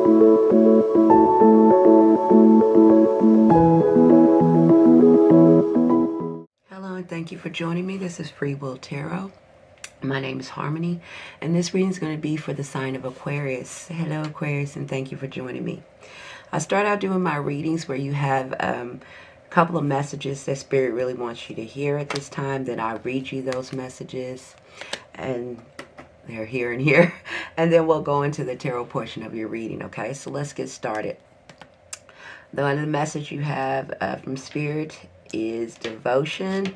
Hello and thank you for joining me. This is Free Will Tarot. My name is Harmony, and this reading is going to be for the sign of Aquarius. Hello, Aquarius, and thank you for joining me. I start out doing my readings where you have a couple of messages that Spirit really wants you to hear at this time. Then I read you those messages, and they're here and here. And then we'll go into the tarot portion of your reading, okay? So let's get started. The other message you have from Spirit is devotion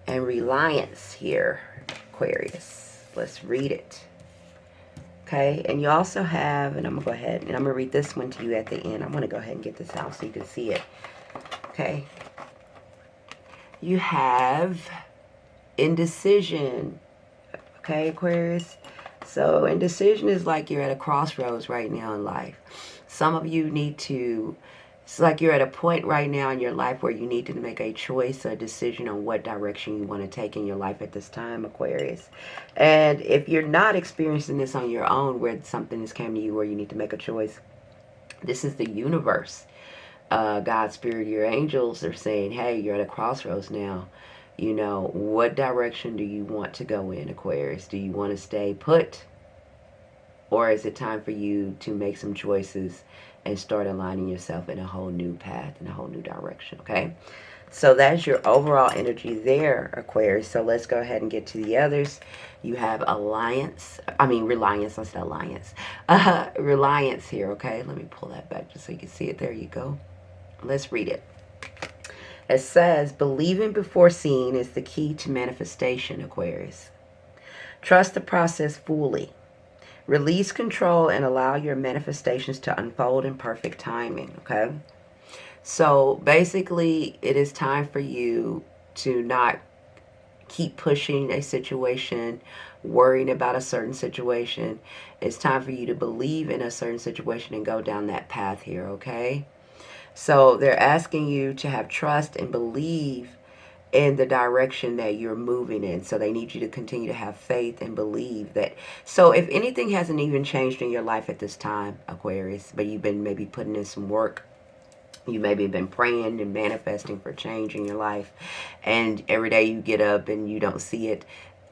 and reliance here, Aquarius. Let's read it. Okay, and you also have, and I'm going to go ahead and I'm going to read this one to you at the end. I'm going to go ahead and get this out so you can see it. Okay. You have indecision. Okay, Aquarius. So indecision is like you're at a crossroads right now in life. Some of you need to, it's like you're at a point right now in your life where you need to make a choice, a decision on what direction you want to take in your life at this time, Aquarius. And if you're not experiencing this on your own, where something has come to you where you need to make a choice, this is the universe. God, Spirit, your angels are saying, hey, you're at a crossroads now. You know, what direction do you want to go in, Aquarius? Do you want to stay put? Or is it time for you to make some choices and start aligning yourself in a whole new path, in a whole new direction, okay? So that's your overall energy there, Aquarius. So let's go ahead and get to the others. You have reliance here, okay? Let me pull that back just so you can see it. There you go. Let's read it. It says, believing before seeing is the key to manifestation, Aquarius. Trust the process fully. Release control and allow your manifestations to unfold in perfect timing, okay? So basically, it is time for you to not keep pushing a situation, worrying about a certain situation. It's time for you to believe in a certain situation and go down that path here, okay? So they're asking you to have trust and believe in the direction that you're moving in. So they need you to continue to have faith and believe that. So if anything hasn't even changed in your life at this time, Aquarius, but you've been maybe putting in some work, you maybe been praying and manifesting for change in your life, and every day you get up and you don't see it,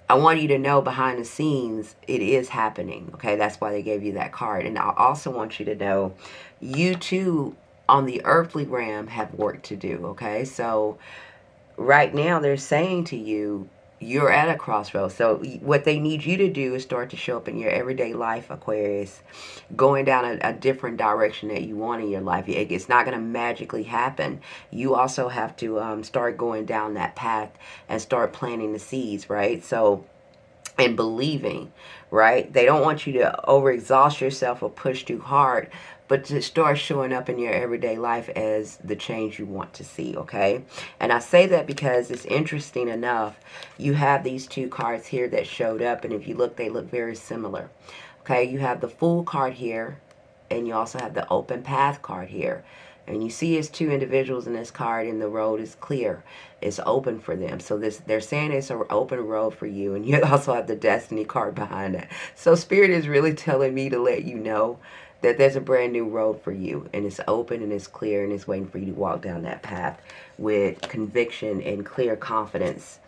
I want you to know behind the scenes, it is happening, okay? That's why they gave you that card. And I also want you to know, you too, on the earthly realm, have work to do, okay? So right now they're saying to you, you're at a crossroads. So what they need you to do is start to show up in your everyday life, Aquarius, going down a different direction that you want in your life. It's not going to magically happen. You also have to start going down that path and start planting the seeds, right? So, and believing, right? They don't want you to overexhaust yourself or push too hard, but to start showing up in your everyday life as the change you want to see, okay? And I say that because it's interesting enough. You have these two cards here that showed up, and if you look, they look very similar, okay? You have the Fool card here, and you also have the Open Path card here. And you see it's two individuals in this card, and the road is clear. It's open for them. So they're saying it's an open road for you, and you also have the Destiny card behind that. So Spirit is really telling me to let you know that there's a brand new road for you, and it's open and it's clear, and it's waiting for you to walk down that path with conviction and clear confidence,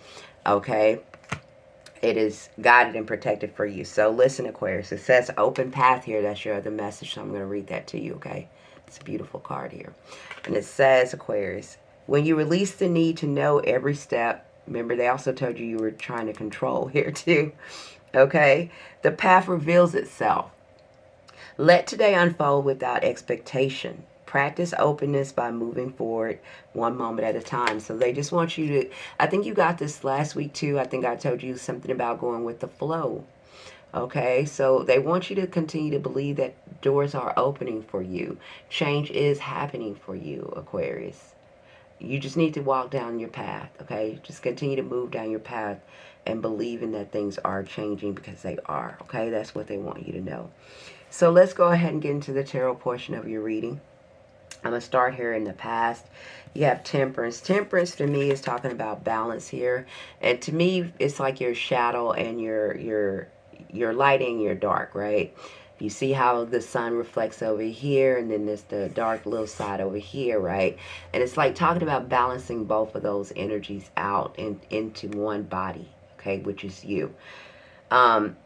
okay? It is guided and protected for you. So listen, Aquarius, it says open path here. That's your other message, so I'm going to read that to you, okay? It's a beautiful card here. And it says, Aquarius, when you release the need to know every step, remember they also told you were trying to control here too, okay? The path reveals itself. Let today unfold without expectation. Practice openness by moving forward one moment at a time. So they just want you to, I think you got this last week too. I think I told you something about going with the flow. Okay, so they want you to continue to believe that doors are opening for you. Change is happening for you, Aquarius. You just need to walk down your path, okay? Just continue to move down your path and believing that things are changing, because they are, okay? That's what they want you to know. So let's go ahead and get into the tarot portion of your reading. I'm going to start here in the past. You have Temperance. Temperance to me is talking about balance here. And to me, it's like your shadow and your light and your dark, right? You see how the sun reflects over here, and then there's the dark little side over here, right? And it's like talking about balancing both of those energies out into one body, okay, which is you. Um,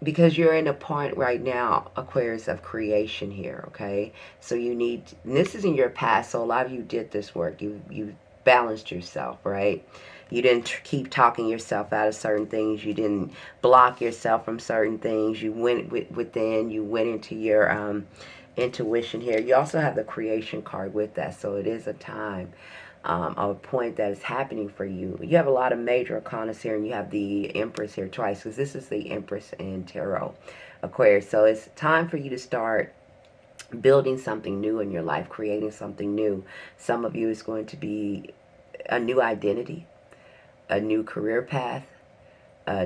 because you're in a point right now, Aquarius, of creation here, okay? So you need, this is in your past, so a lot of you did this work. You balanced yourself, right? You didn't keep talking yourself out of certain things. You didn't block yourself from certain things. You went within. You went into your intuition here. You also have the creation card with that, so it is a time, a point that is happening for you. You have a lot of major arcanas here, and you have the Empress here twice, because this is the Empress in Tarot, Aquarius. So it's time for you to start building something new in your life, creating something new. Some of you is going to be a new identity, a new career path,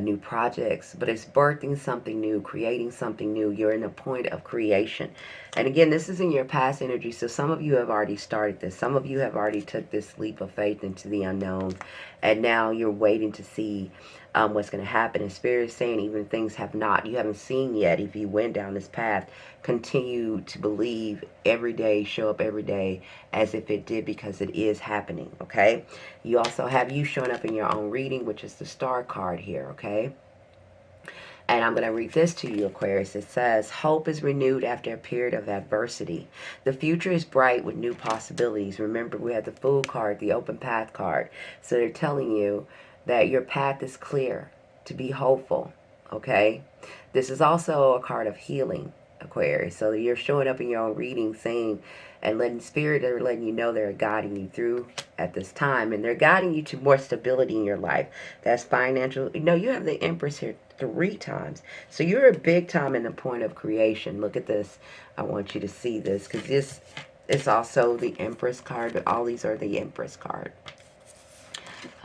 new projects, but it's birthing something new, creating something new. You're in a point of creation. And again, this is in your past energy, so some of you have already started this. Some of you have already took this leap of faith into the unknown, and now you're waiting to see what's going to happen. And Spirit is saying even things you haven't seen yet. If you went down this path, continue to believe every day, show up every day as if it did, because it is happening, okay? You also have you showing up in your own reading, which is the Star card here, okay? And I'm going to read this to you, Aquarius. It says, hope is renewed after a period of adversity. The future is bright with new possibilities. Remember, we have the Fool card, the Open Path card. So they're telling you that your path is clear, to be hopeful, okay? This is also a card of healing, Aquarius. So you're showing up in your own reading saying, and letting Spirit, they're letting you know they're guiding you through at this time. And they're guiding you to more stability in your life. That's financial. You know, you have the Empress here 3 times. So you're a big time in the point of creation. Look at this. I want you to see this, because this is also the Empress card. But all these are the Empress card.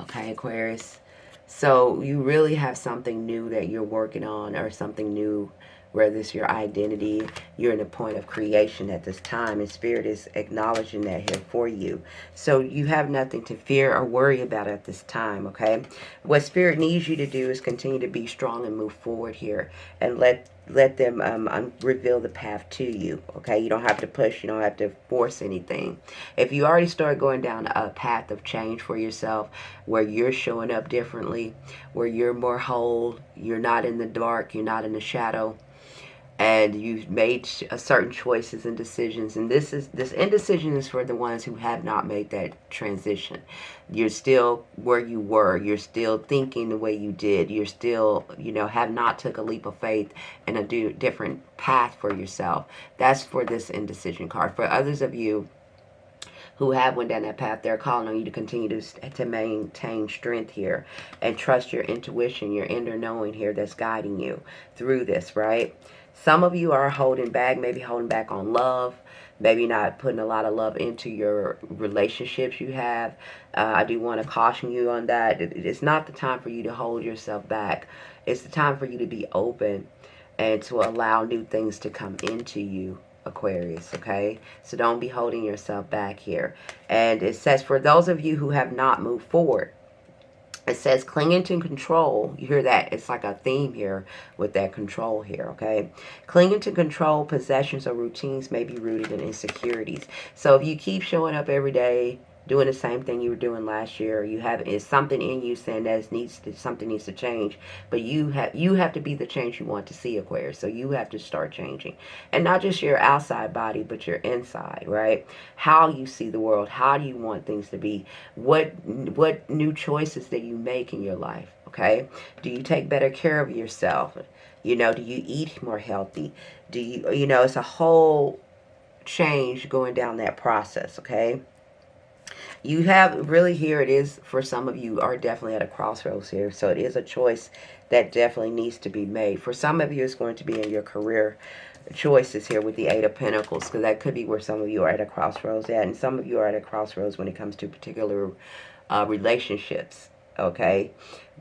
Okay, Aquarius. So you really have something new that you're working on, or something new, whether it's your identity. You're in a point of creation at this time, and Spirit is acknowledging that here for you. So you have nothing to fear or worry about at this time, okay? What Spirit needs you to do is continue to be strong and move forward here, and let them reveal the path to you, okay? You don't have to push. You don't have to force anything. If you already start going down a path of change for yourself, where you're showing up differently, where you're more whole, you're not in the dark, you're not in the shadow, and you've made certain choices and decisions, and this indecision is for the ones who have not made that transition. You're still where you were. You're still thinking the way you did. You're still, have not took a leap of faith and a different path for yourself. That's for this indecision card. For others of you who have went down that path, they're calling on you to continue to maintain strength here and trust your intuition, your inner knowing here that's guiding you through this, right? Some of you are holding back, maybe holding back on love, maybe not putting a lot of love into your relationships you have. I do want to caution you on that. It's not the time for you to hold yourself back. It's the time for you to be open and to allow new things to come into you, Aquarius, okay? So don't be holding yourself back here. And it says, for those of you who have not moved forward, it says clinging to control. You hear that? It's like a theme here with that control here, okay? Clinging to control, possessions, or routines may be rooted in insecurities. So if you keep showing up every day, doing the same thing you were doing last year, it's something in you saying that something needs to change, but you have to be the change you want to see, Aquarius. So you have to start changing, and not just your outside body, but your inside, right? How you see the world, how do you want things to be, what new choices that you make in your life, okay? Do you take better care of yourself? Do you eat more healthy? Do you it's a whole change going down that process, okay? You have really here, it is for some of you are definitely at a crossroads here. So it is a choice that definitely needs to be made. For some of you, it's going to be in your career choices here with the Eight of Pentacles, because that could be where some of you are at a crossroads at. And some of you are at a crossroads when it comes to particular relationships. okay?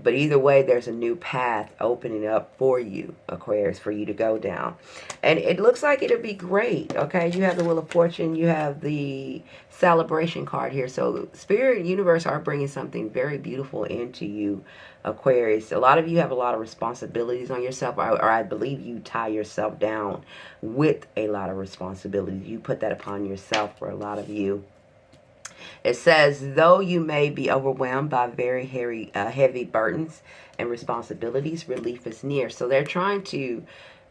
But either way, there's a new path opening up for you, Aquarius, for you to go down. And it looks like it'll be great, okay? You have the Wheel of Fortune. You have the Celebration card here. So Spirit and Universe are bringing something very beautiful into you, Aquarius. A lot of you have a lot of responsibilities on yourself, or I believe you tie yourself down with a lot of responsibilities. You put that upon yourself for a lot of you. It says, though you may be overwhelmed by very heavy burdens and responsibilities, relief is near. So they're trying to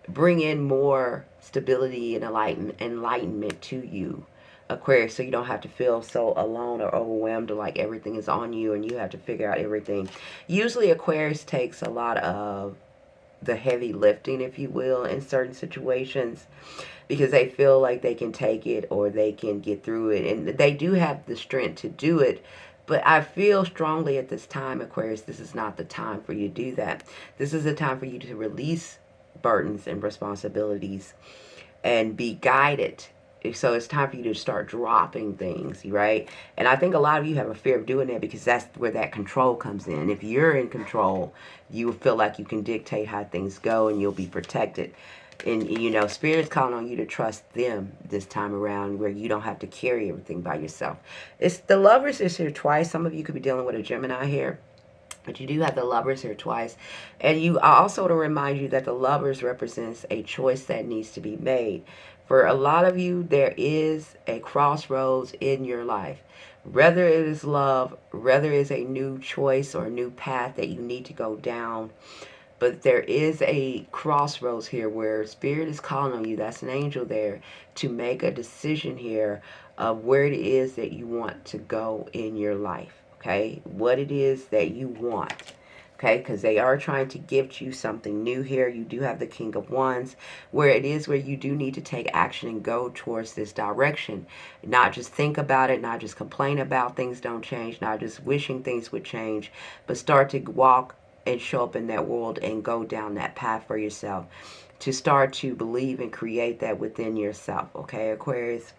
bring in more stability and enlightenment to you, Aquarius, so you don't have to feel so alone or overwhelmed or like everything is on you and you have to figure out everything. Usually Aquarius takes a lot of the heavy lifting, if you will, in certain situations, because they feel like they can take it or they can get through it, and they do have the strength to do it. But I feel strongly at this time, Aquarius, this is not the time for you to do that. This is the time for you to release burdens and responsibilities and be guided. So it's time for you to start dropping things, right? And I think a lot of you have a fear of doing that because that's where that control comes in. If you're in control, you feel like you can dictate how things go and you'll be protected. And, you know, Spirit's calling on you to trust them this time around, where you don't have to carry everything by yourself. It's the Lovers is here twice. Some of you could be dealing with a Gemini here. But you do have the Lovers here twice. And you also to remind you that the Lovers represents a choice that needs to be made. For a lot of you, there is a crossroads in your life. Whether it is love, whether it is a new choice or a new path that you need to go down. But there is a crossroads here where Spirit is calling on you. That's an angel there to make a decision here of where it is that you want to go in your life. Okay, what it is that you want. Okay, because they are trying to gift you something new here. You do have the King of Wands, where it is where you do need to take action and go towards this direction. Not just think about it, not just complain about things don't change, not just wishing things would change, but start to walk and show up in that world and go down that path for yourself. To start to believe and create that within yourself. Okay, Aquarius?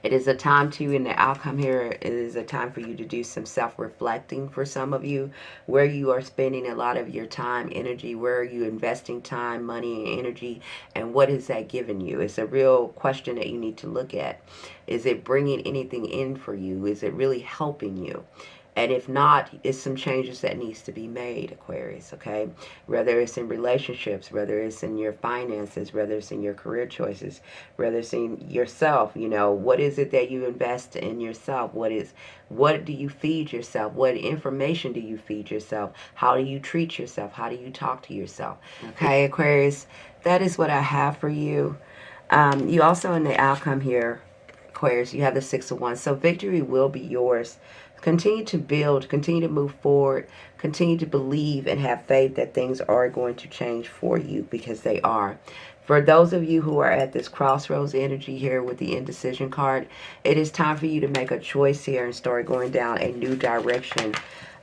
It is a time to, in the outcome here, it is a time for you to do some self-reflecting for some of you, where you are spending a lot of your time, energy, where are you investing time, money, and energy, and what is that giving you? It's a real question that you need to look at. Is it bringing anything in for you? Is it really helping you? And if not, it's some changes that needs to be made, Aquarius, okay? Whether it's in relationships, whether it's in your finances, whether it's in your career choices, whether it's in yourself, you know, what is it that you invest in yourself? What do you feed yourself? What information do you feed yourself? How do you treat yourself? How do you talk to yourself? Okay, Aquarius, that is what I have for you. You also, in the outcome here, Aquarius, you have the Six of Wands. So victory will be yours. Continue to build, continue to move forward, continue to believe and have faith that things are going to change for you, because they are. For those of you who are at this crossroads energy here with the indecision card, it is time for you to make a choice here and start going down a new direction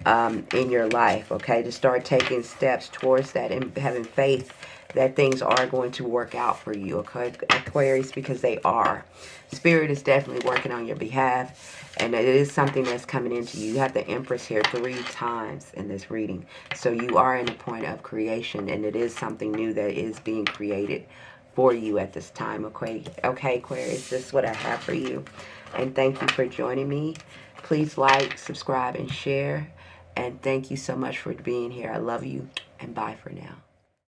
in your life, okay? To start taking steps towards that and having faith that things are going to work out for you, okay, Aquarius, because they are. Spirit is definitely working on your behalf, and it is something that's coming into you. You have the Empress here 3 times in this reading, so you are in a point of creation, and it is something new that is being created for you at this time, okay, Aquarius, this is what I have for you, and thank you for joining me. Please like, subscribe, and share, and thank you so much for being here. I love you, and bye for now.